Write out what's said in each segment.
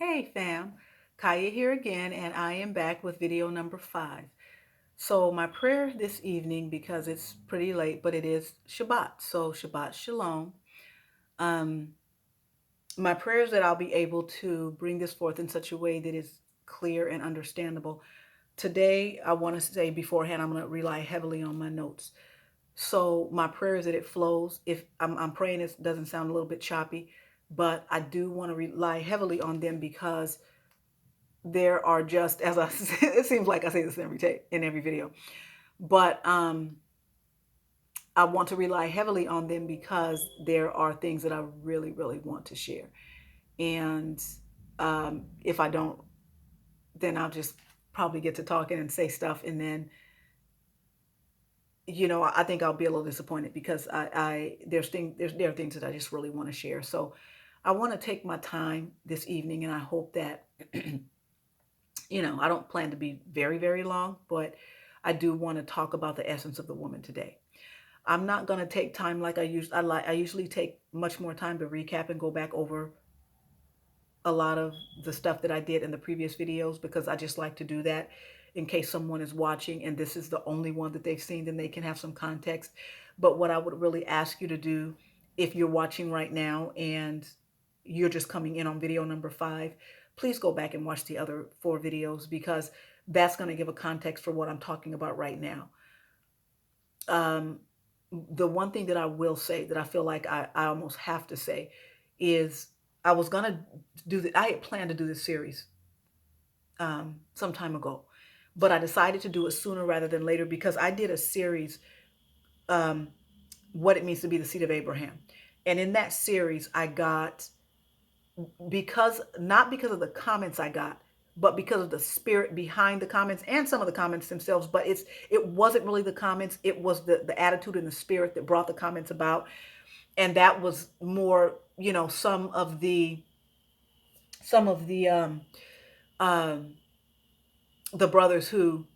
Hey fam, Kaya here again, and I am back with video number 5. So my prayer this evening, because it's pretty late, but it is Shabbat. So Shabbat Shalom. Um, my prayer is that I'll be able to bring this forth in such a way that is clear and understandable. Today, I want to say beforehand, I'm going to rely heavily on my notes. So my prayer is that it flows. If I'm praying, it doesn't sound a little bit choppy, but I do want to rely heavily on them because there are just as I it seems like I say this in every video, but I want to rely heavily on them because there are things that I really really want to share, and if I don't, then I'll just probably get to talking and say stuff, and then I think I'll be a little disappointed because there are things that I just really want to share. So I want to take my time this evening, and I hope that I don't plan to be very, very long, but I do want to talk about the essence of the woman today. I'm not going to take time like I usually take much more time to recap and go back over a lot of the stuff that I did in the previous videos because I just like to do that in case someone is watching and this is the only one that they've seen, then they can have some context. But what I would really ask you to do if you're watching right now and you're just coming in on video number 5, please go back and watch the other 4 videos because that's going to give a context for what I'm talking about right now. The one thing that I will say that I feel like I almost have to say is I was going to I had planned to do this series some time ago, but I decided to do it sooner rather than later because I did a series, what it means to be the seed of Abraham. And in that series, I got, not because of the comments I got, but because of the spirit behind the comments and some of the comments themselves. But it wasn't really the comments. It was the attitude and the spirit that brought the comments about. And that was more, some of the brothers who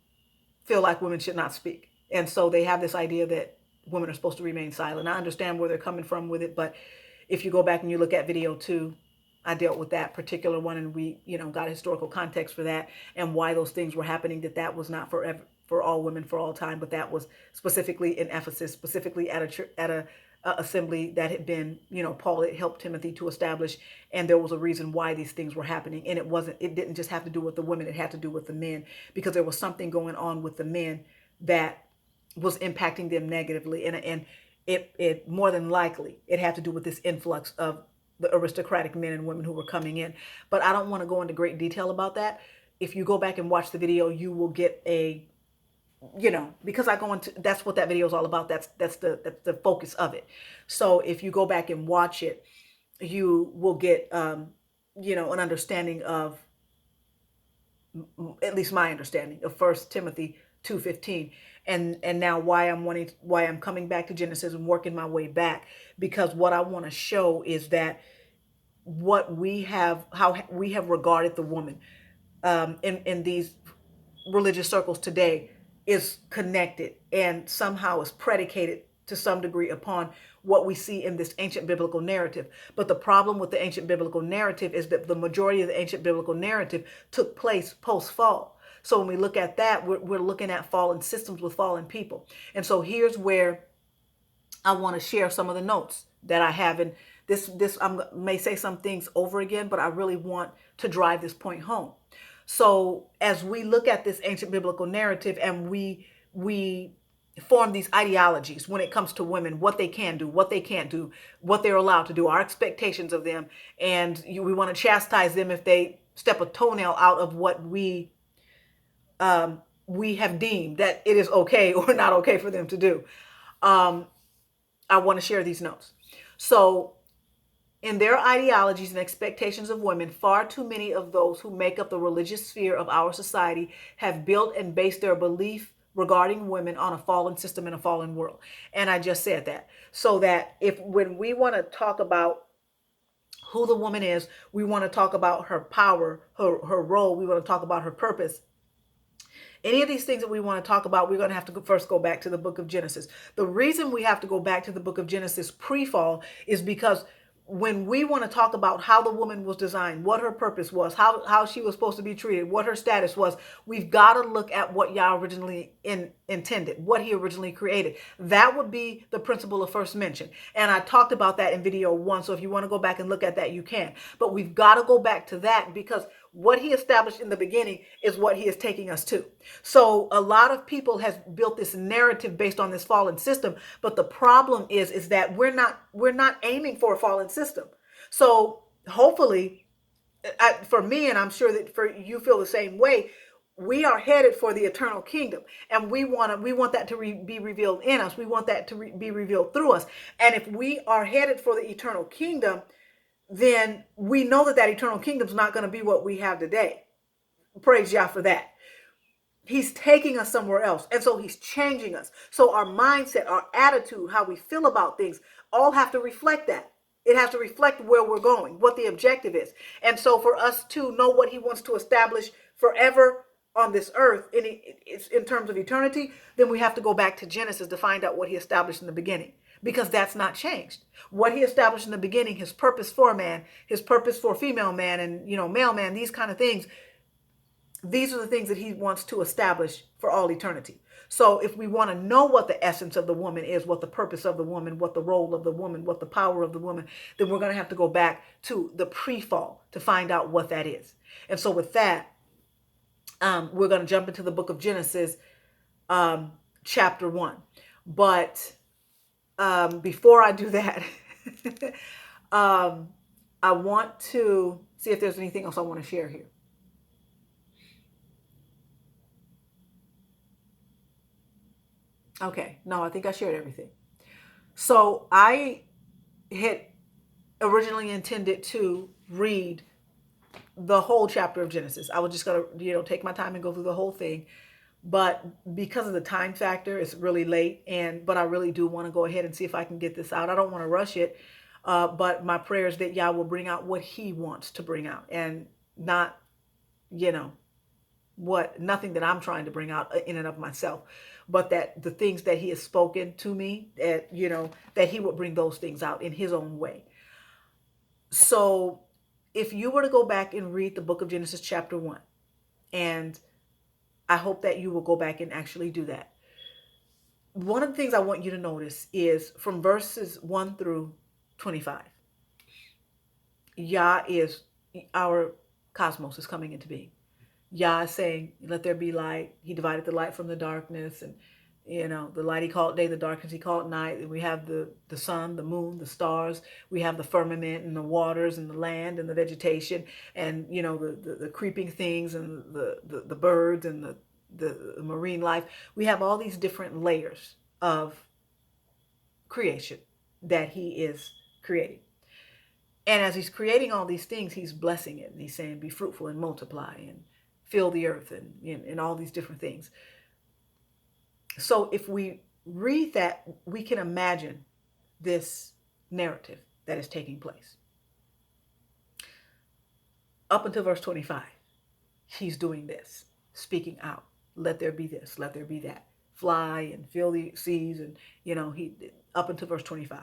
feel like women should not speak. And so they have this idea that women are supposed to remain silent. I understand where they're coming from with it, but if you go back and you look at video 2, I dealt with that particular one, and we, got historical context for that and why those things were happening, that was not forever for all women for all time, but that was specifically in Ephesus, specifically at a assembly that had been, Paul had helped Timothy to establish, and there was a reason why these things were happening. And it didn't just have to do with the women, it had to do with the men, because there was something going on with the men that was impacting them negatively. And it more than likely, it had to do with this influx of the aristocratic men and women who were coming in. But I don't want to go into great detail about that. If you go back and watch the video, you will get because I go into, that's what that video is all about. That's the focus of it. So if you go back and watch it, you will get, an understanding of, at least my understanding of 1 Timothy 2:15, and now why I'm coming back to Genesis and working my way back, because what I want to show is that how we have regarded the woman in these religious circles today is connected and somehow is predicated to some degree upon what we see in this ancient biblical narrative. But the problem with the ancient biblical narrative is that the majority of the ancient biblical narrative took place post-fall. So when we look at that, we're looking at fallen systems with fallen people. And so here's where I want to share some of the notes that I have. And this I may say some things over again, but I really want to drive this point home. So as we look at this ancient biblical narrative and we form these ideologies when it comes to women, what they can do, what they can't do, what they're allowed to do, our expectations of them, and we want to chastise them if they step a toenail out of what we have deemed that it is okay or not okay for them to do. I want to share these notes. So in their ideologies and expectations of women, far too many of those who make up the religious sphere of our society have built and based their belief regarding women on a fallen system in a fallen world. And I just said that. So that when we want to talk about who the woman is, we want to talk about her power, her role, we want to talk about her purpose. Any of these things that we want to talk about, we're going to have to first go back to the book of Genesis. The reason we have to go back to the book of Genesis pre-fall is because when we want to talk about how the woman was designed, what her purpose was, how she was supposed to be treated, what her status was, we've got to look at what Yah originally intended, what he originally created. That would be the principle of first mention. And I talked about that in video 1. So if you want to go back and look at that, you can. But we've got to go back to that, because what he established in the beginning is what he is taking us to. So a lot of people have built this narrative based on this fallen system, but the problem is that we're not aiming for a fallen system. So hopefully, for me, and I'm sure that for you feel the same way, we are headed for the eternal kingdom, and we want that to be revealed in us. We want that to be revealed through us. And if we are headed for the eternal kingdom, then we know that eternal kingdom is not going to be what we have today. Praise Yah for that. He's taking us somewhere else. And so he's changing us. So our mindset, our attitude, how we feel about things, all have to reflect that. It has to reflect where we're going, what the objective is. And so for us to know what he wants to establish forever on this earth in terms of eternity, then we have to go back to Genesis to find out what he established in the beginning, because that's not changed. What he established in the beginning, his purpose for man, his purpose for female man and, male man, these kind of things, these are the things that he wants to establish for all eternity. So if we want to know what the essence of the woman is, what the purpose of the woman, what the role of the woman, what the power of the woman, then we're going to have to go back to the pre-fall to find out what that is. And so with that, we're going to jump into the book of Genesis, chapter 1. But before I do that, I want to see if there's anything else I want to share here. Okay, no, I think I shared everything. So I had originally intended to read the whole chapter of Genesis. I was just going to, take my time and go through the whole thing. But because of the time factor, it's really late. But I really do want to go ahead and see if I can get this out. I don't want to rush it. But my prayer is that Yah will bring out what he wants to bring out, and not, nothing that I'm trying to bring out in and of myself, but that the things that he has spoken to me, that, that he would bring those things out in his own way. So if you were to go back and read the book of Genesis chapter 1, and I hope that you will go back and actually do that. One of the things I want you to notice is from verses 1 through 25, Yah is, our cosmos is coming into being. Yah is saying, let there be light. He divided the light from the darkness, and the light he called day, the darkness he called night. And we have the sun, the moon, the stars. We have the firmament and the waters and the land and the vegetation, and the creeping things and the birds and the marine life. We have all these different layers of creation that he is creating. And as he's creating all these things, he's blessing it, and he's saying, be fruitful and multiply and fill the earth, and all these different things. So if we read that, we can imagine this narrative that is taking place. Up until verse 25, he's doing this, speaking out. Let there be this, let there be that. Fly and fill the seas, and he up until verse 25.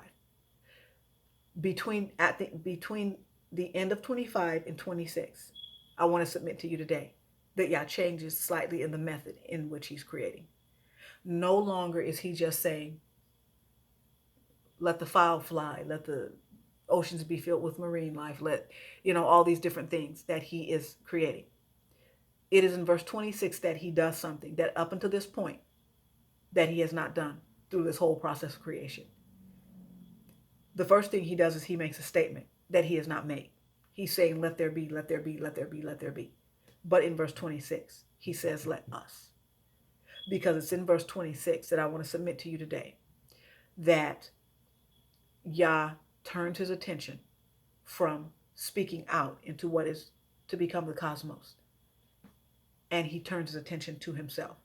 Between the end of 25 and 26, I want to submit to you today that Yah changes slightly in the method in which he's creating. No longer is he just saying, let the fowl fly, let the oceans be filled with marine life, let, all these different things that he is creating. It is in verse 26 that he does something that up until this point that he has not done through this whole process of creation. The first thing he does is he makes a statement that he has not made. He's saying, let there be, let there be, let there be, let there be. But in verse 26, he says, let us. Because it's in verse 26 that I want to submit to you today that Yah turns his attention from speaking out into what is to become the cosmos. And he turns his attention to himself.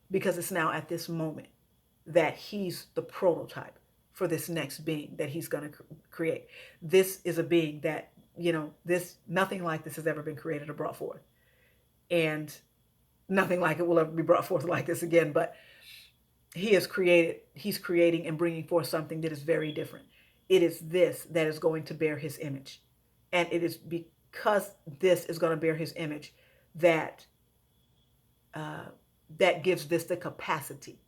Because it's now at this moment that he's the prototype for this next being that he's going to create. This is a being that, nothing like this has ever been created or brought forth. And nothing like it will ever be brought forth like this again. But he's creating and bringing forth something that is very different. it is this that is going to bear his image. And it is because this is going to bear his image that uh, that gives this the capacity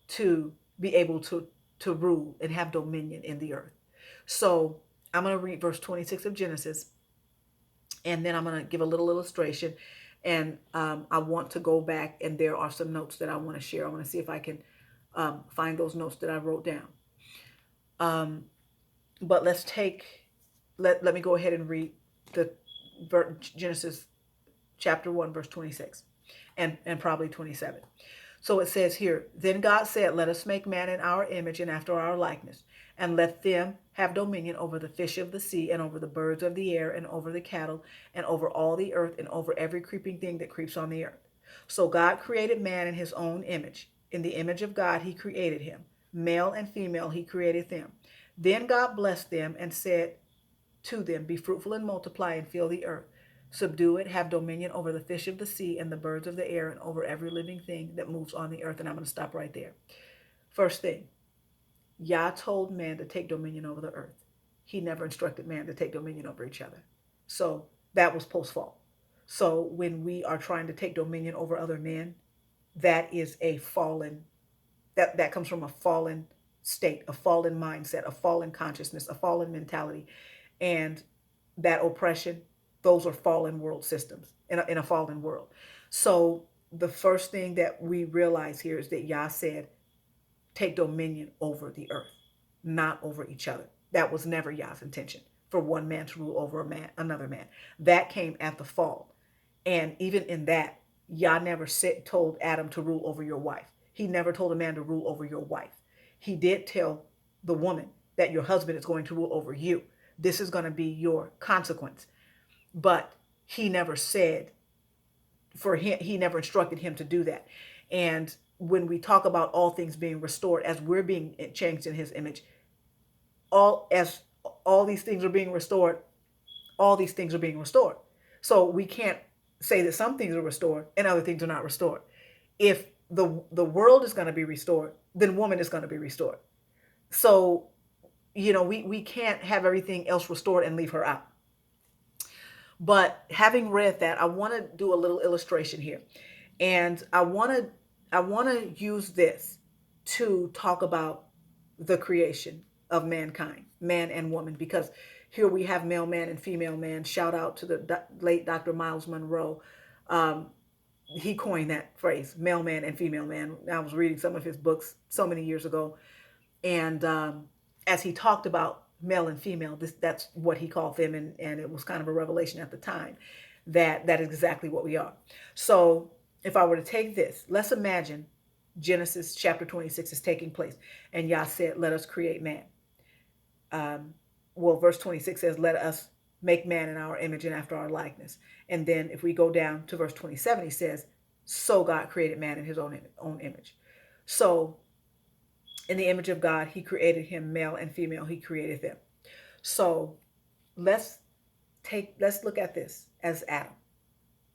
to be able to rule and have dominion in the earth. So I'm going to read verse 26 of Genesis, and then I'm going to give a little illustration. And I want to go back, and there are some notes that I want to share. I want to see if I can find those notes that I wrote down. But let me go ahead and read the Genesis chapter 1, verse 26, and probably 27. So it says here, then God said, let us make man in our image and after our likeness, and let them have dominion over the fish of the sea, and over the birds of the air, and over the cattle, and over all the earth, and over every creeping thing that creeps on the earth. So God created man in his own image. In the image of God he created him. Male and female he created them. Then God blessed them and said to them, be fruitful and multiply and fill the earth. Subdue it, have dominion over the fish of the sea and the birds of the air, and over every living thing that moves on the earth. And I'm going to stop right there. First thing, Yah told man to take dominion over the earth. He never instructed man to take dominion over each other. So that was post-fall. So when we are trying to take dominion over other men, that is a fallen, that comes from a fallen state, a fallen mindset, a fallen consciousness, a fallen mentality. And that oppression, those are fallen world systems in a fallen world. So the first thing that we realize here is that Yah said, take dominion over the earth, not over each other. That was never Yah's intention, for one man to rule over another man. That came at the fall. And even in that, Yah never told Adam to rule over your wife. He never told a man to rule over your wife. He did tell the woman that your husband is going to rule over you. This is going to be your consequence. But he never said for him, he never instructed him to do that. And when we talk about all things being restored, as we're being changed in his image, as all these things are being restored, all these things are being restored. So we can't say that some things are restored and other things are not restored. If the world is going to be restored, then woman is going to be restored. So, we can't have everything else restored and leave her out. But having read that, I want to do a little illustration here. And I want to use this to talk about the creation of mankind, man and woman, because here we have male man and female man. Shout out to the late Dr. Miles Monroe. He coined that phrase, male man and female man. I was reading some of his books so many years ago. And as he talked about male and female, that's what he called them. And it was kind of a revelation at the time that is exactly what we are. So if I were to take this, let's imagine Genesis chapter 26 is taking place. And Yah said, let us create man. Verse 26 says, let us make man in our image and after our likeness. And then if we go down to verse 27, he says, so God created man in his own image. So in the image of God, he created him, male and female, he created them. So let's look at this as Adam,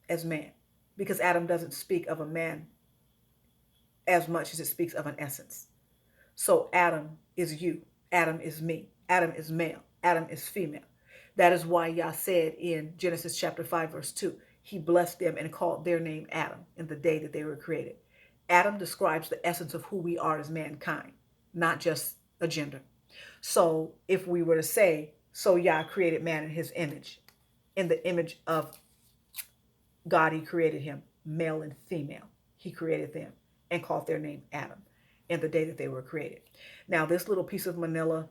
as man, because Adam doesn't speak of a man as much as it speaks of an essence. So Adam is you, Adam is me, Adam is male, Adam is female. That is why Yah said in Genesis chapter 5, verse 2, he blessed them and called their name Adam in the day that they were created. Adam describes the essence of who we are as mankind, not just a gender. So if we were to say, so Yah created man in his image, in the image of God, he created him, male and female. He created them and called their name Adam in the day that they were created. Now, this little piece of manila,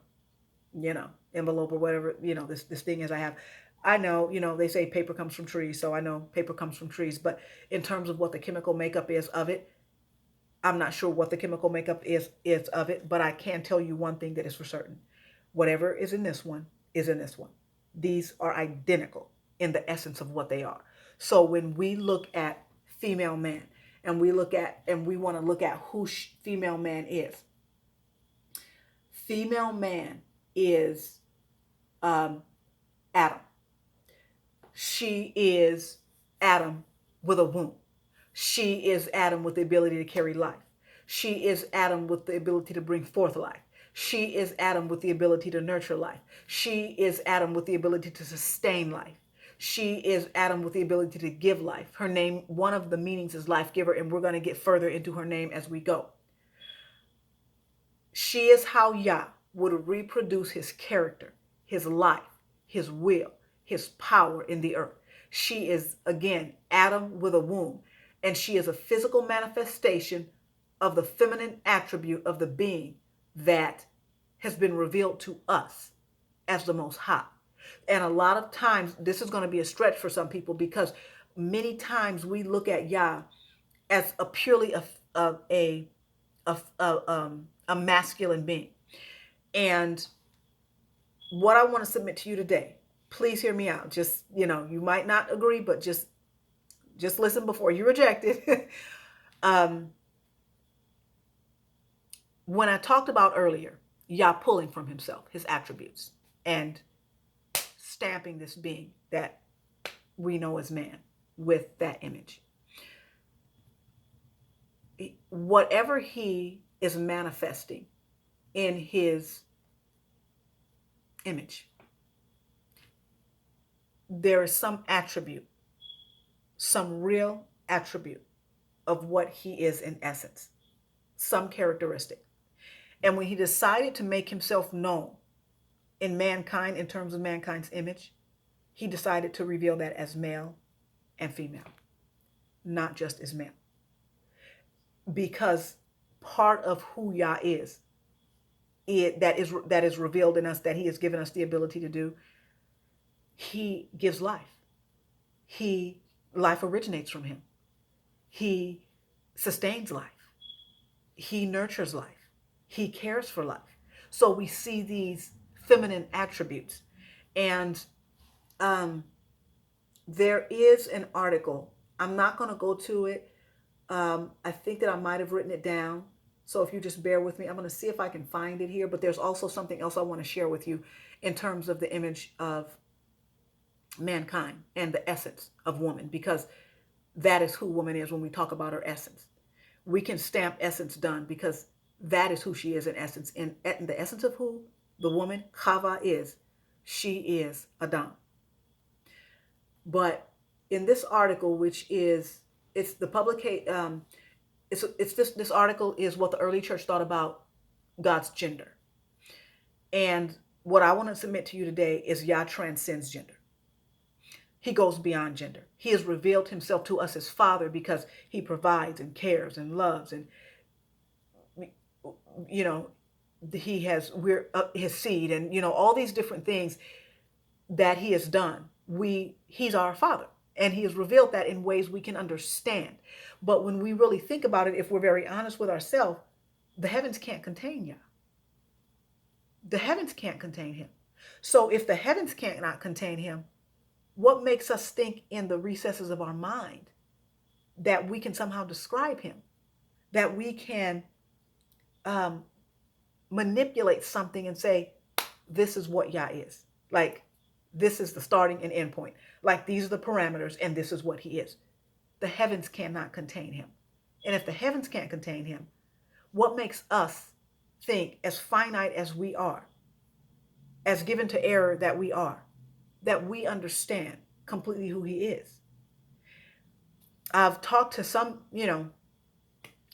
envelope or whatever, this thing as I have, I know, they say paper comes from trees. So I know paper comes from trees. But in terms of what the chemical makeup is of it, I'm not sure what the chemical makeup is of it, but I can tell you one thing that is for certain. Whatever is in this one is in this one. These are identical in the essence of what they are. So when we look at female man and we want to look at who female man is, female man is Adam. She is Adam with a womb. She is Adam with the ability to carry life. She is Adam with the ability to bring forth life. She is Adam with the ability to nurture life. She is Adam with the ability to sustain life. She is Adam with the ability to give life. Her name, one of the meanings is life giver, and we're going to get further into her name as we go. She is how Yah would reproduce his character, his life, his will, his power in the earth. She is, again, Adam with a womb, and she is a physical manifestation of the feminine attribute of the being that has been revealed to us as the Most High. And a lot of times, this is going to be a stretch for some people because many times we look at Yah as a purely a masculine being. And what I want to submit to you today, please hear me out. Just, you might not agree, but just listen before you reject it. When I talked about earlier, Yah pulling from himself his attributes and stamping this being that we know as man with that image. Whatever he is manifesting in his image, there is some attribute, some real attribute of what he is in essence, some characteristic. And when he decided to make himself known in mankind, in terms of mankind's image, he decided to reveal that as male and female, not just as male. Because part of who Yah is, that is revealed in us, that he has given us the ability to do, he gives life. Life originates from him. He sustains life. He nurtures life. He cares for life. So we see these feminine attributes. And there is an article. I'm not going to go to it. I think that I might have written it down. So if you just bear with me, I'm going to see if I can find it here. But there's also something else I want to share with you in terms of the image of mankind and the essence of woman, because that is who woman is when we talk about her essence. We can stamp essence done because that is who she is in essence. In the essence of who the woman, Chava, is, she is Adam. But in this article, which is, it's the publication, this article is what the early church thought about God's gender. And what I want to submit to you today is Yah transcends gender. He goes beyond gender. He has revealed himself to us as Father because he provides and cares and loves, and we're his seed, and all these different things that he has done. He's our Father, and he has revealed that in ways we can understand. But when we really think about it, if we're very honest with ourselves, the heavens can't contain Yah. The heavens can't contain him. So if the heavens cannot contain him, what makes us think in the recesses of our mind that we can somehow describe him, that we can manipulate something and say, this is what Yah is. Like, this is the starting and end point. Like, these are the parameters, and this is what he is. The heavens cannot contain him. And if the heavens can't contain him, what makes us think, as finite as we are, as given to error that we are, that we understand completely who he is? I've talked to some,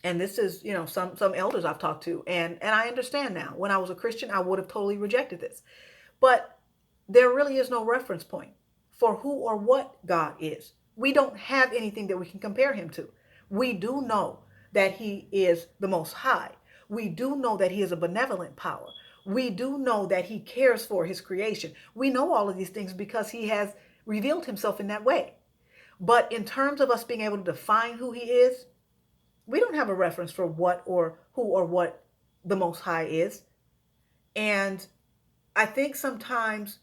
and this is, some elders I've talked to, and I understand now. When I was a Christian, I would have totally rejected this. But there really is no reference point for who or what God is. We don't have anything that we can compare him to. We do know that he is the Most High. We do know that he is a benevolent power. We do know that he cares for his creation. We know all of these things because he has revealed himself in that way. But in terms of us being able to define who he is, we don't have a reference for what or who or what the Most High is. And I think sometimes,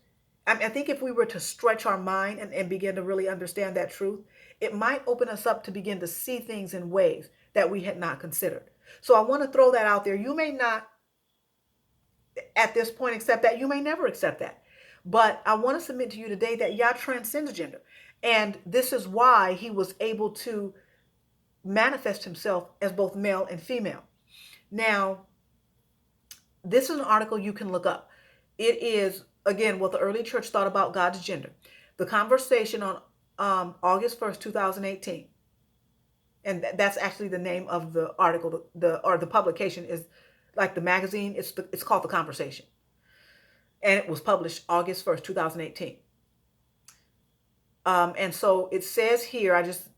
I think if we were to stretch our mind and begin to really understand that truth, it might open us up to begin to see things in ways that we had not considered. So I want to throw that out there. You may not at this point accept that. You may never accept that. But I want to submit to you today that Yah transcends gender. And this is why he was able to manifest himself as both male and female. Now, This is an article you can look up. It is, again, what the early church thought about God's gender. The conversation on August 1st, 2018. And that's actually the name of the article. The publication is like the magazine. It's called The Conversation. And it was published August 1st, 2018. And so it says here, I just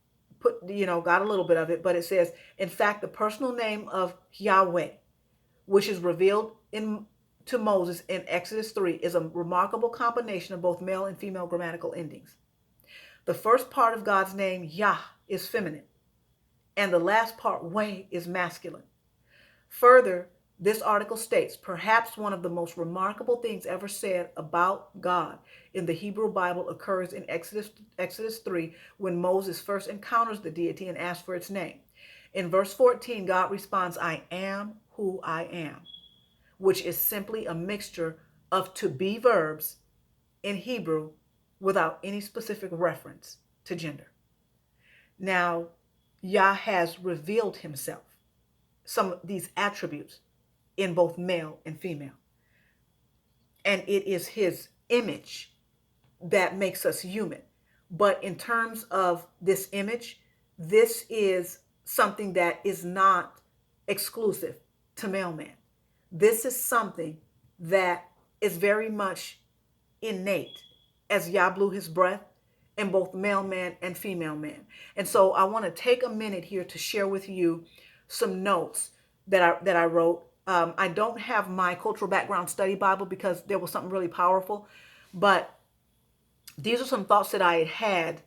got a little bit of it, but it says, in fact, the personal name of Yahweh, which is revealed to Moses in Exodus 3, is a remarkable combination of both male and female grammatical endings. The first part of God's name, Yah, is feminine, and the last part, Weh, is masculine. Further, this article states, perhaps one of the most remarkable things ever said about God in the Hebrew Bible occurs in Exodus 3, when Moses first encounters the deity and asks for its name. In verse 14, God responds, I am who I am, which is simply a mixture of to be verbs in Hebrew without any specific reference to gender. Now, Yah has revealed himself, some of these attributes, in both male and female. And it is his image that makes us human. But in terms of this image, this is something that is not exclusive to male man. This is something that is very much innate as Yah blew his breath in both male man and female man. And so I want to take a minute here to share with you some notes that I wrote. I don't have my cultural background study Bible because there was something really powerful, but these are some thoughts that I had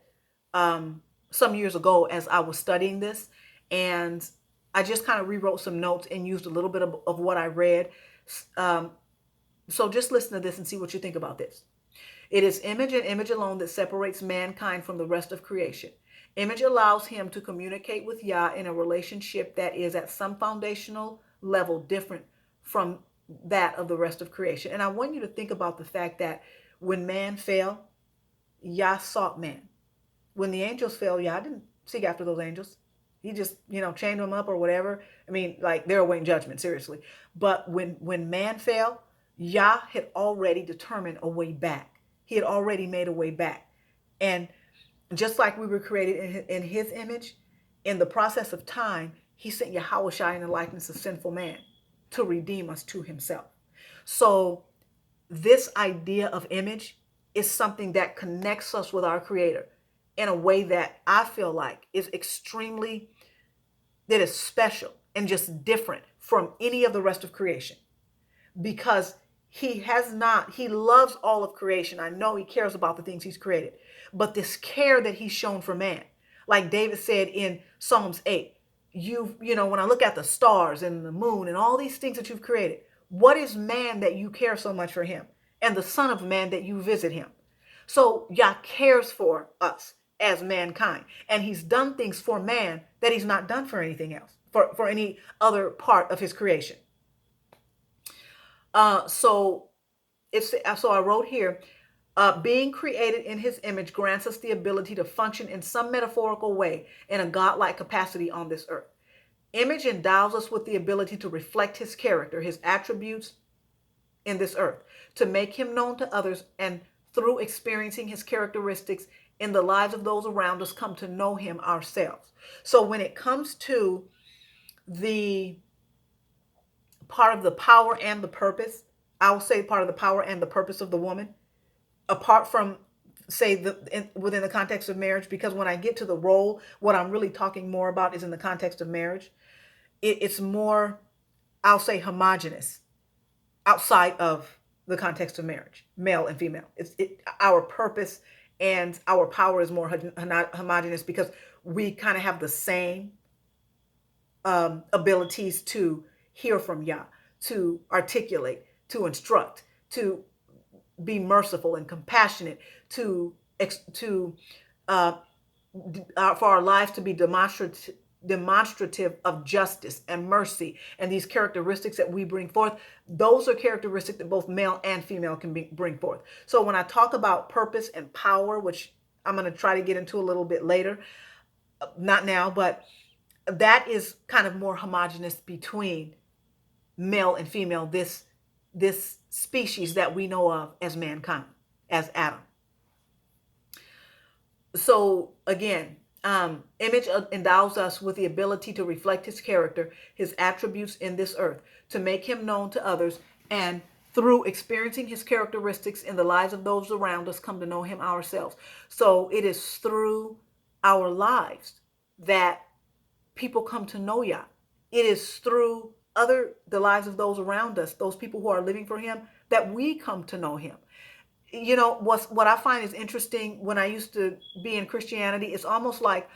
some years ago as I was studying this, and I just kind of rewrote some notes and used a little bit of what I read. So just listen to this and see what you think about this. It is image and image alone that separates mankind from the rest of creation. Image allows him to communicate with Yah in a relationship that is at some foundational level different from that of the rest of creation. And I want you to think about the fact that when man fell, Yah sought man. When the angels fell, Yah didn't seek after those angels. He just, chained them up or whatever. I mean, like, they're awaiting judgment, seriously. But when man fell, Yah had already determined a way back. He had already made a way back. And just like we were created in his image, in the process of time, he sent Yahushua in the likeness of sinful man to redeem us to himself. So this idea of image is something that connects us with our Creator in a way that I feel like is that is special and just different from any of the rest of creation, because he loves all of creation. I know he cares about the things he's created, but this care that he's shown for man, like David said in Psalms 8, when I look at the stars and the moon and all these things that you've created, what is man that you care so much for him, and the son of man that you visit him? So Yah cares for us as mankind, and he's done things for man that he's not done for anything else, for any other part of his creation. So I wrote here, being created in his image grants us the ability to function in some metaphorical way in a godlike capacity on this earth. Image endows us with the ability to reflect his character, his attributes in this earth, to make him known to others, and through experiencing his characteristics in the lives of those around us, come to know him ourselves. So when it comes to the part of the power and the purpose, I will say part of the power and the purpose of the woman, apart from, say, within the context of marriage, because when I get to the role, what I'm really talking more about is in the context of marriage. It's more, I'll say, homogenous outside of the context of marriage, male and female. Our purpose and our power is more homogenous because we kind of have the same abilities to hear from Yah, to articulate, to instruct, to be merciful and compassionate, for our lives to be demonstrative of justice and mercy, and these characteristics that we bring forth, those are characteristics that both male and female can bring forth. So when I talk about purpose and power, which I'm going to try to get into a little bit later, not now, but that is kind of more homogenous between male and female, this species that we know of as mankind, as Adam. So again, image endows us with the ability to reflect his character, his attributes in this earth, to make him known to others, and through experiencing his characteristics in the lives of those around us, come to know him ourselves. So it is through our lives that people come to know Yah. It is through the lives of those around us, those people who are living for him, that we come to know him. You know, what I find is interesting when I used to be in Christianity, it's almost like,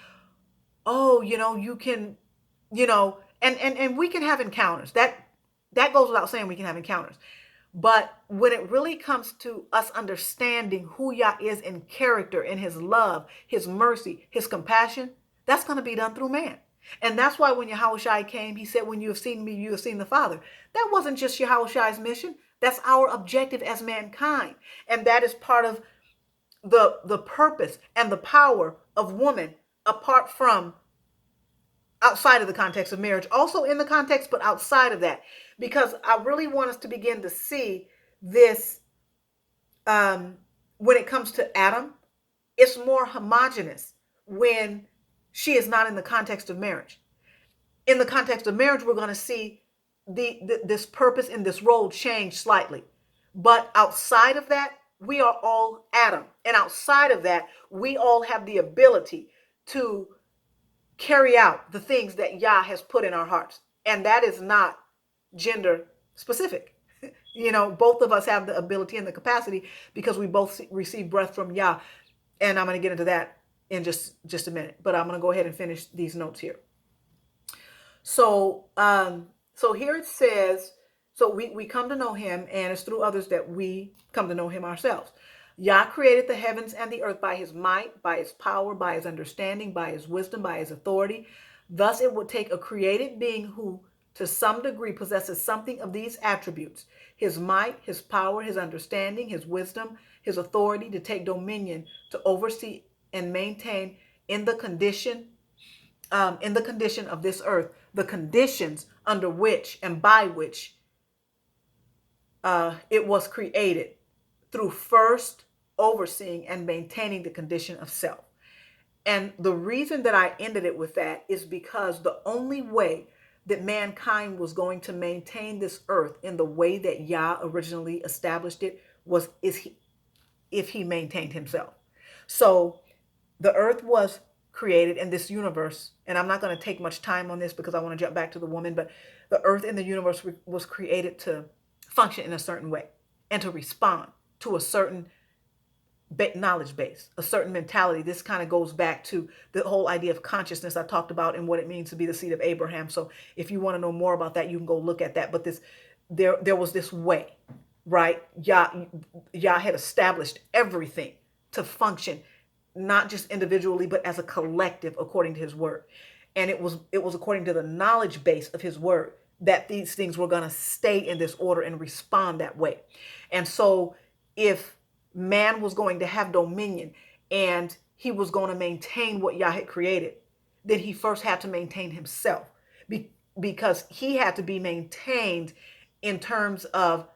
oh, you can, and we can have encounters. That goes without saying, we can have encounters. But when it really comes to us understanding who Yah is in character, in his love, his mercy, his compassion, that's going to be done through man. And that's why when Yahushua came, he said, when you have seen me, you have seen the Father. That wasn't just Yahushua's mission. That's our objective as mankind. And that is part of the purpose and the power of woman, apart from outside of the context of marriage, also in the context, but outside of that, because I really want us to begin to see this. When it comes to Adam, it's more homogenous when she is not in the context of marriage. In the context of marriage, we're going to see this purpose in this role change slightly. But outside of that, we are all Adam. And outside of that, we all have the ability to carry out the things that Yah has put in our hearts. And that is not gender specific. Both of us have the ability and the capacity because we both receive breath from Yah. And I'm going to get into that in just a minute. But I'm going to go ahead and finish these notes here. So here it says, so we come to know him, and it's through others that we come to know him ourselves. Yah created the heavens and the earth by his might, by his power, by his understanding, by his wisdom, by his authority. Thus, it would take a created being who, to some degree, possesses something of these attributes: his might, his power, his understanding, his wisdom, his authority, to take dominion, to oversee and maintain in the condition of this earth, the conditions under which and by which it was created, through first overseeing and maintaining the condition of self. And the reason that I ended it with that is because the only way that mankind was going to maintain this earth in the way that Yah originally established it if he maintained himself. So the earth was created in this universe, and I'm not going to take much time on this because I want to jump back to the woman, but the earth in the universe was created to function in a certain way and to respond to a certain knowledge base, a certain mentality. This kind of goes back to the whole idea of consciousness I talked about and what it means to be the seed of Abraham. So if you want to know more about that, you can go look at that. But there was this way, right? Yah had established everything to function, not just individually, but as a collective, according to his word. And it was according to the knowledge base of his word that these things were going to stay in this order and respond that way. And so if man was going to have dominion and he was going to maintain what Yah had created, then he first had to maintain himself, because he had to be maintained in terms of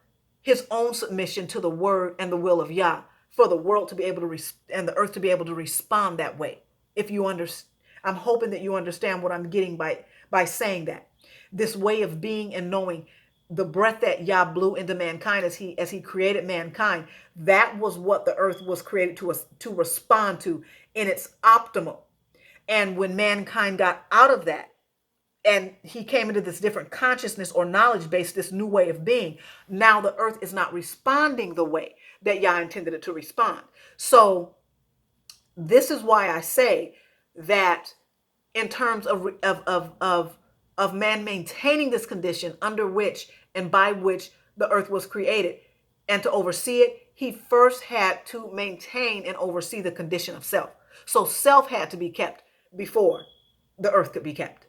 his own submission to the word and the will of Yah, for the world to be able to and the earth to be able to respond that way. If you understand, I'm hoping that you understand what I'm getting by saying that. This way of being and knowing, the breath that Yah blew into mankind as he created mankind, that was what the earth was created to respond to in its optimal. And when mankind got out of that and he came into this different consciousness or knowledge base, this new way of being, now the earth is not responding the way that Yah intended it to respond. So this is why I say that in terms of man maintaining this condition under which and by which the earth was created, and to oversee it, he first had to maintain and oversee the condition of self. So self had to be kept before the earth could be kept.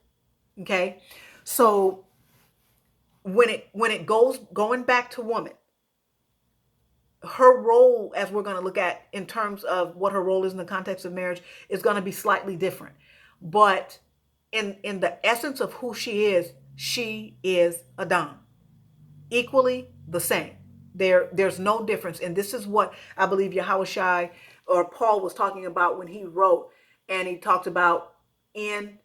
Okay? So when it going back to woman, her role, as we're going to look at in terms of what her role is in the context of marriage, is going to be slightly different. But in the essence of who she is Adam. equally the same. There's no difference. And this is what I believe Yahushua or Paul was talking about when he wrote, and he talked about in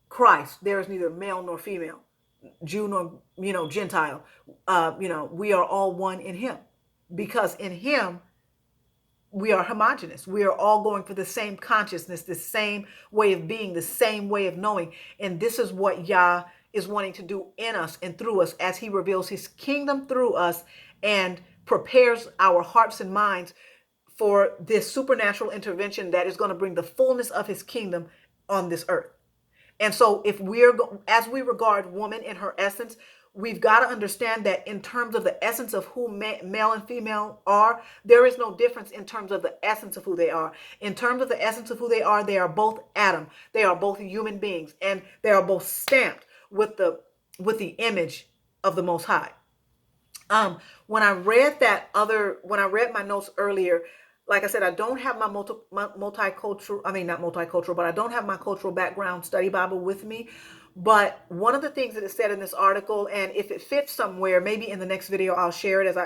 Christ, there is neither male nor female, Jew nor, Gentile. We are all one in him, because in him we are homogenous. We are all going for the same consciousness, the same way of being, the same way of knowing. And this is what Yah is wanting to do in us and through us as he reveals his kingdom through us and prepares our hearts and minds for this supernatural intervention that is going to bring the fullness of his kingdom on this earth. And so as we regard woman in her essence, we've got to understand that in terms of the essence of who male and female are, there is no difference in terms of the essence of who they are. In terms of the essence of who they are both Adam. They are both human beings, and they are both stamped with the image of the Most High. When I read my notes earlier, like I said, I don't have my multicultural, not multicultural, but I don't have my cultural background study Bible with me. But one of the things that is said in this article, and if it fits somewhere, maybe in the next video I'll share it.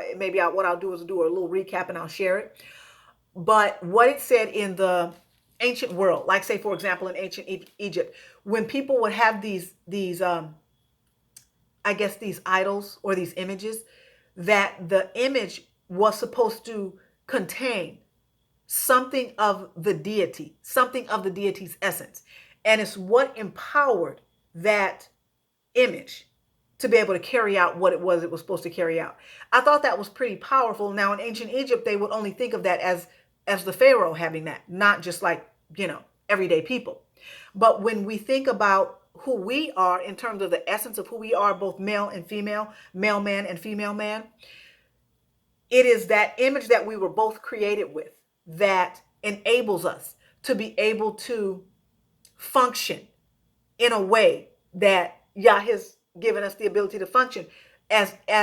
What I'll do is do a little recap and I'll share it. But what it said in the ancient world, like say for example in ancient Egypt, when people would have these idols or these images, that the image was supposed to contain something of the deity, something of the deity's essence. And it's what empowered that image to be able to carry out what it was supposed to carry out. I thought that was pretty powerful. Now in ancient Egypt, they would only think of that as the Pharaoh having that, not just like, everyday people. But when we think about who we are in terms of the essence of who we are, both male and female, male man and female man, it is that image that we were both created with that enables us to be able to function in a way that Yah has given us the ability to function. As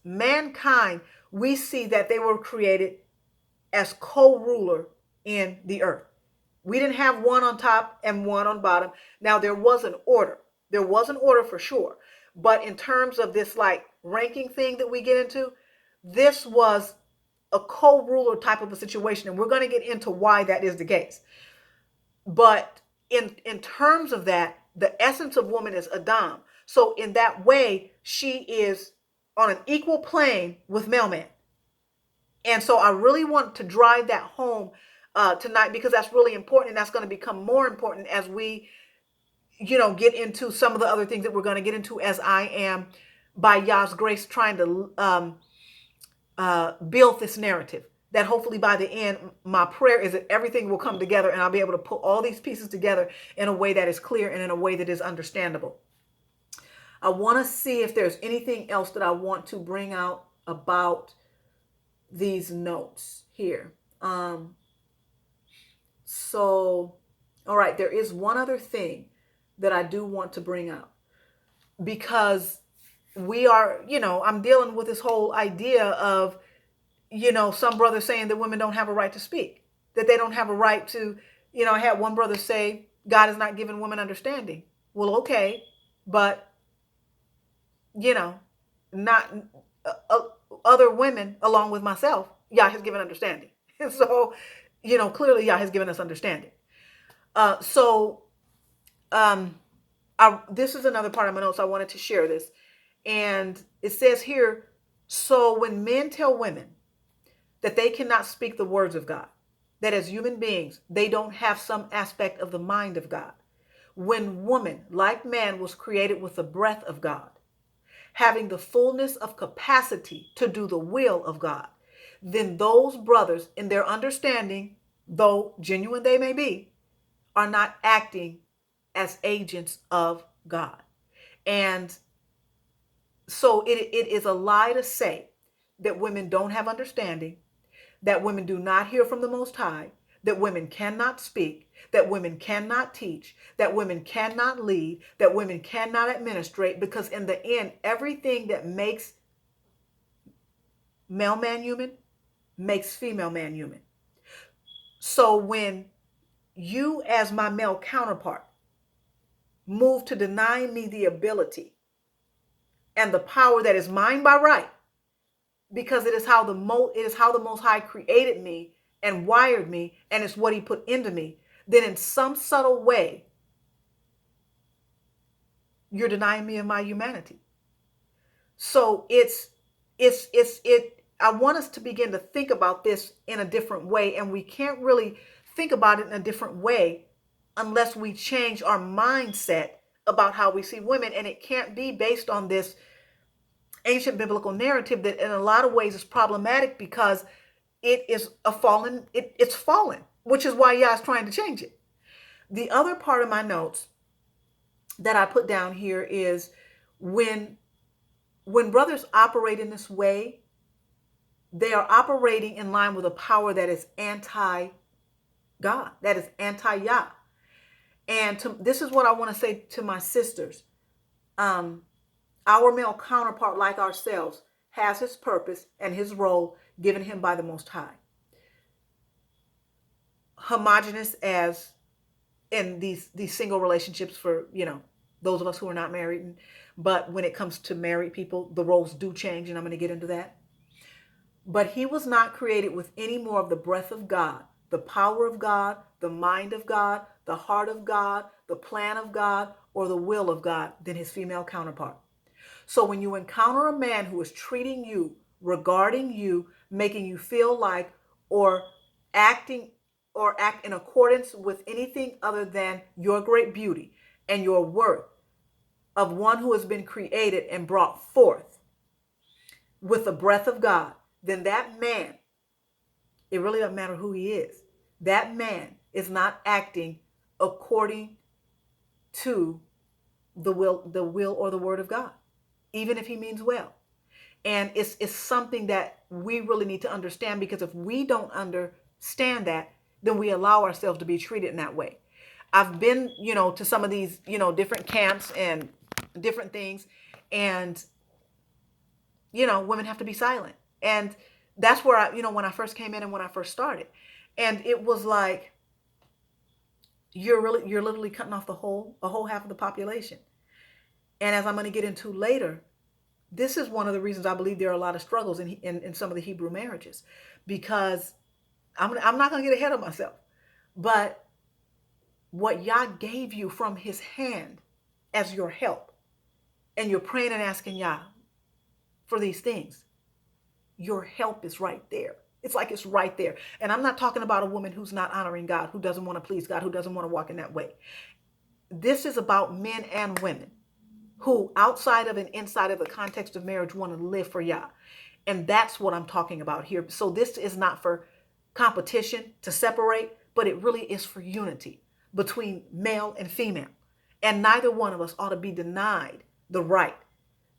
mankind, we see that they were created as co-ruler in the earth. We didn't have one on top and one on bottom. Now there was an order. There was an order for sure. But in terms of this like ranking thing that we get into, this was a co-ruler type of a situation. And we're going to get into why that is the case. But in terms of that, the essence of woman is Adam. So in that way, she is on an equal plane with male man. And so I really want to drive that home tonight, because that's really important, and that's going to become more important as we, get into some of the other things that we're going to get into as I am, by Yah's grace, trying to build this narrative. That hopefully by the end, my prayer is that everything will come together and I'll be able to put all these pieces together in a way that is clear and in a way that is understandable. I want to see if there's anything else that I want to bring out about these notes here. So, all right, there is one other thing that I do want to bring out, because we are, I'm dealing with this whole idea of, some brothers saying that women don't have a right to speak, that they don't have a right to, I had one brother say, God has not given women understanding. Well, okay, but, not other women along with myself, Yah has given understanding. And so, clearly Yah has given us understanding. This is another part of my notes. I wanted to share this. And it says here, so when men tell women that they cannot speak the words of God, that as human beings, they don't have some aspect of the mind of God, when woman, like man, was created with the breath of God, having the fullness of capacity to do the will of God, then those brothers, in their understanding, though genuine they may be, are not acting as agents of God. And so it is a lie to say that women don't have understanding, that women do not hear from the Most High, that women cannot speak, that women cannot teach, that women cannot lead, that women cannot administrate, because in the end, everything that makes male man human makes female man human. So when you, as my male counterpart, move to deny me the ability and the power that is mine by right, because it is how the Most High created me and wired me, and it's what he put into me, then in some subtle way, you're denying me of my humanity. So I want us to begin to think about this in a different way, and we can't really think about it in a different way unless we change our mindset about how we see women. And it can't be based on this ancient biblical narrative that in a lot of ways is problematic, because it is it's fallen, which is why Yah is trying to change it. The other part of my notes that I put down here is when brothers operate in this way, they are operating in line with a power that is anti-God, that is anti-Yah. And this is what I want to say to my sisters. Our male counterpart, like ourselves, has his purpose and his role given him by the Most High. Homogenous as in these single relationships for, those of us who are not married. But when it comes to married people, the roles do change, and I'm going to get into that. But he was not created with any more of the breath of God, the power of God, the mind of God, the heart of God, the plan of God, or the will of God than his female counterpart. So when you encounter a man who is treating you, regarding you, making you feel like, or act in accordance with anything other than your great beauty and your worth of one who has been created and brought forth with the breath of God, then that man, it really doesn't matter who he is, that man is not acting according to the will or the word of God, even if he means well. And it's something that we really need to understand, because if we don't understand that, then we allow ourselves to be treated in that way. I've been, to some of these, different camps and different things, and, women have to be silent. And that's where when I first came in and when I first started, and it was like, you're literally cutting off a whole half of the population. And as I'm going to get into later, this is one of the reasons I believe there are a lot of struggles in some of the Hebrew marriages, because I'm not going to get ahead of myself, but what Yah gave you from his hand as your help, and you're praying and asking Yah for these things, your help is right there. It's like it's right there. And I'm not talking about a woman who's not honoring God, who doesn't want to please God, who doesn't want to walk in that way. This is about men and women who, outside of and inside of the context of marriage, want to live for Yah. And that's what I'm talking about here. So this is not for competition to separate, but it really is for unity between male and female. And neither one of us ought to be denied the right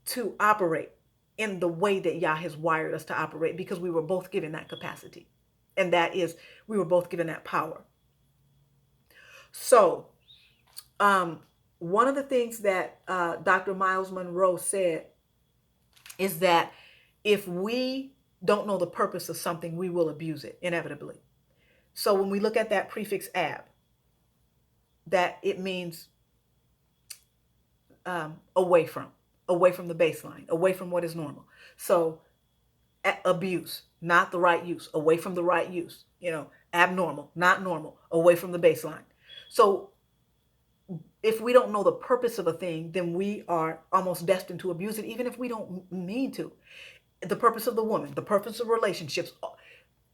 to operate in the way that Yah has wired us to operate, because we were both given that capacity. And that is, we were both given that power. So, one of the things that Dr. Miles Monroe said is that if we don't know the purpose of something, we will abuse it inevitably. So when we look at that prefix ab, that it means away from the baseline, away from what is normal. So abuse, not the right use, away from the right use, abnormal, not normal, away from the baseline. So if we don't know the purpose of a thing, then we are almost destined to abuse it, even if we don't mean to. The purpose of the woman, the purpose of relationships.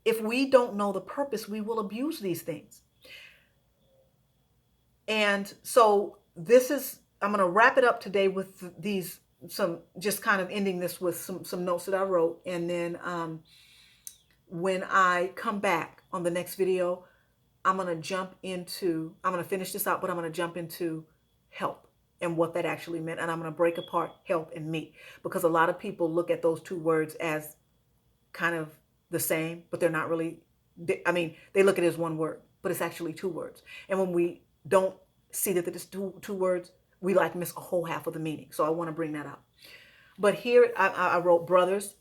If we don't know the purpose, we will abuse these things. And so I'm going to wrap it up today with just kind of ending this with some notes that I wrote. And then when I come back on the next video, I'm going to finish this out, but I'm going to jump into help and what that actually meant. And I'm going to break apart help and meet, because a lot of people look at those two words as kind of the same, but they're not really. They look at it as one word, but it's actually two words. And when we don't see that it's two words, we miss a whole half of the meaning. So I want to bring that out. But here I wrote, brothers,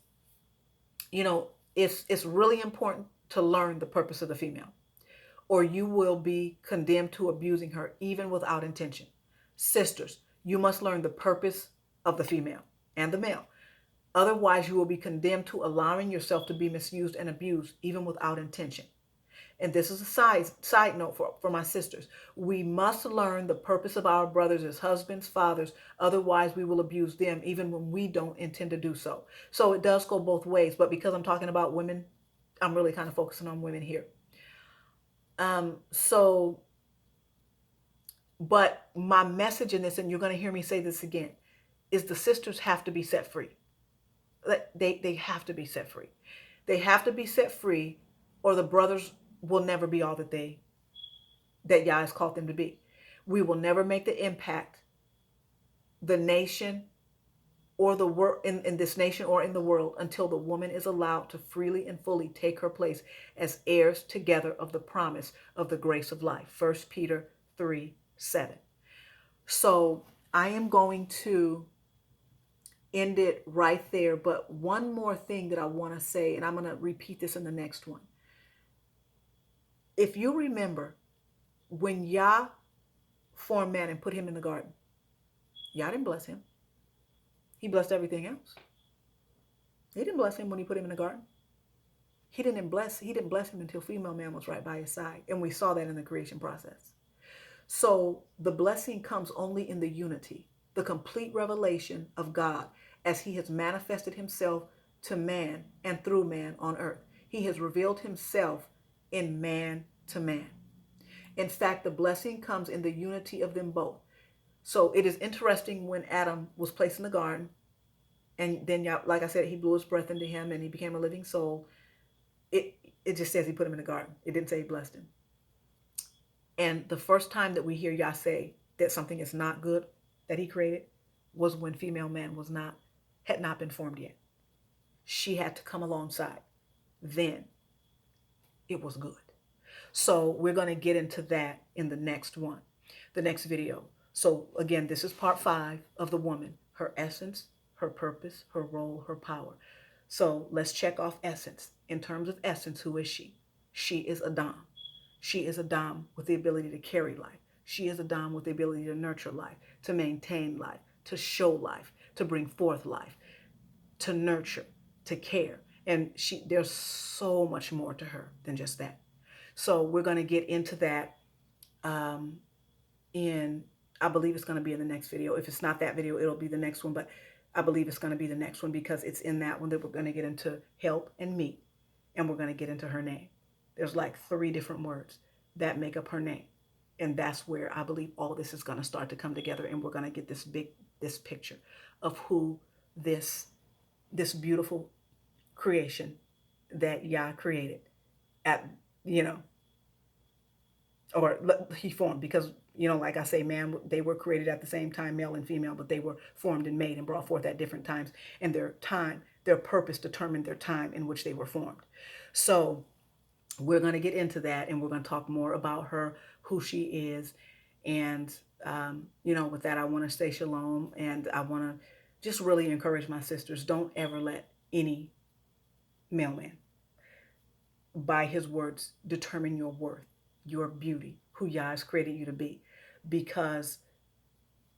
it's really important to learn the purpose of the female, or you will be condemned to abusing her even without intention. Sisters, you must learn the purpose of the female. and the male. Otherwise, you will be condemned to allowing yourself to be misused and abused, even without intention. And this is a side note for my sisters. We must learn the purpose of our brothers as husbands, fathers. Otherwise, we will abuse them even when we don't intend to do so. So it does go both ways. But because I'm talking about women, I'm really kind of focusing on women here. So, but my message in this, and you're going to hear me say this again, is the sisters have to be set free. They have to be set free. They have to be set free, or the brothers will never be all that Yah has called them to be. We will never make the impact the nation or the world in this nation or in the world until the woman is allowed to freely and fully take her place as heirs together of the promise of the grace of life. 1 Peter 3:7. So I am going to end it right there. But one more thing that I want to say, and I'm going to repeat this in the next one. If you remember, when Yah formed man and put him in the garden, Yah didn't bless him. He blessed everything else. He didn't bless him when he put him in the garden. He didn't bless him until female man was right by his side. And we saw that in the creation process. So the blessing comes only in the unity, the complete revelation of God as he has manifested himself to man and through man on earth. He has revealed himself in man to man. In fact, the blessing comes in the unity of them both. So it is interesting when Adam was placed in the garden, and then, like I said, he blew his breath into him and he became a living soul. It just says he put him in the garden. It didn't say he blessed him. And the first time that we hear Yah say that something is not good that he created was when female man had not been formed yet. She had to come alongside. Then it was good. So we're going to get into that in the next video. So again, this is part 5 of the woman, her essence, her purpose, her role, her power. So let's check off essence. In terms of essence, who is she? She is Adam. She is Adam with the ability to carry life. She is Adam with the ability to nurture life, to maintain life, to show life, to bring forth life, to nurture, to care. And there's so much more to her than just that. So we're going to get into that I believe it's going to be in the next video. If it's not that video, it'll be the next one. But I believe it's going to be the next one because it's in that one that we're going to get into help and meet. And we're going to get into her name. There's like 3 different words that make up her name. And that's where I believe all this is going to start to come together. And we're going to get this picture of who this beautiful creation that Yah created or he formed, because, like I say, man, they were created at the same time, male and female, but they were formed and made and brought forth at different times. And their purpose determined their time in which they were formed. So we're going to get into that, and we're going to talk more about her, who she is. And, with that, I want to say shalom. And I want to just really encourage my sisters. Don't ever let any mailman, by his words, determine your worth, your beauty, who Yah has created you to be. Because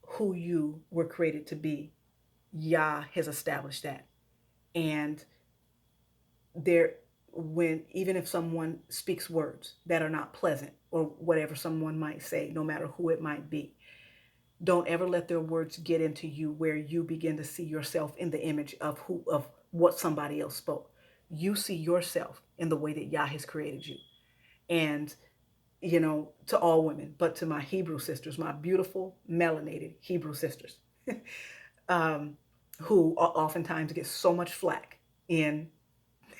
who you were created to be, Yah has established that. And even if someone speaks words that are not pleasant, or whatever someone might say, no matter who it might be, don't ever let their words get into you where you begin to see yourself in the image of what somebody else spoke. You see yourself in the way that Yah has created you. And to all women, but to my Hebrew sisters, my beautiful melanated Hebrew sisters, who oftentimes get so much flack in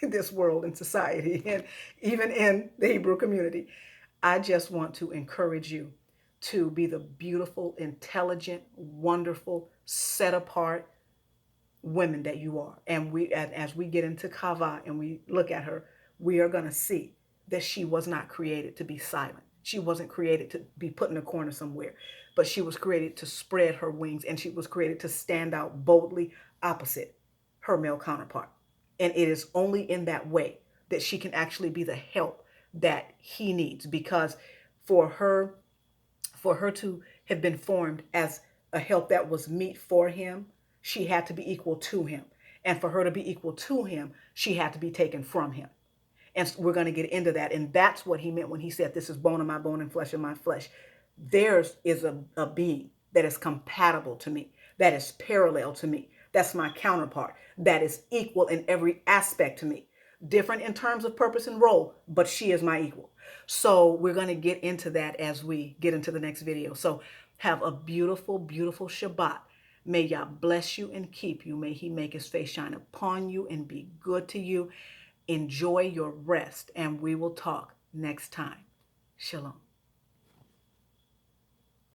this world and society, and even in the Hebrew community. I just want to encourage you to be the beautiful, intelligent, wonderful, set apart women that you are. And as we get into Kava and we look at her, we are going to see that she was not created to be silent. She wasn't created to be put in a corner somewhere, but she was created to spread her wings, and she was created to stand out boldly opposite her male counterpart. And it is only in that way that she can actually be the help that he needs, because for her to have been formed as a help that was meet for him, she had to be equal to him. And for her to be equal to him, she had to be taken from him. And we're going to get into that. And that's what he meant when he said, this is bone of my bone and flesh of my flesh. Theirs is a being that is compatible to me, that is parallel to me. That's my counterpart, that is equal in every aspect to me. Different in terms of purpose and role, but she is my equal. So we're going to get into that as we get into the next video. So have a beautiful, beautiful Shabbat. May Yah bless you and keep you. May he make his face shine upon you and be good to you. Enjoy your rest, and we will talk next time. Shalom.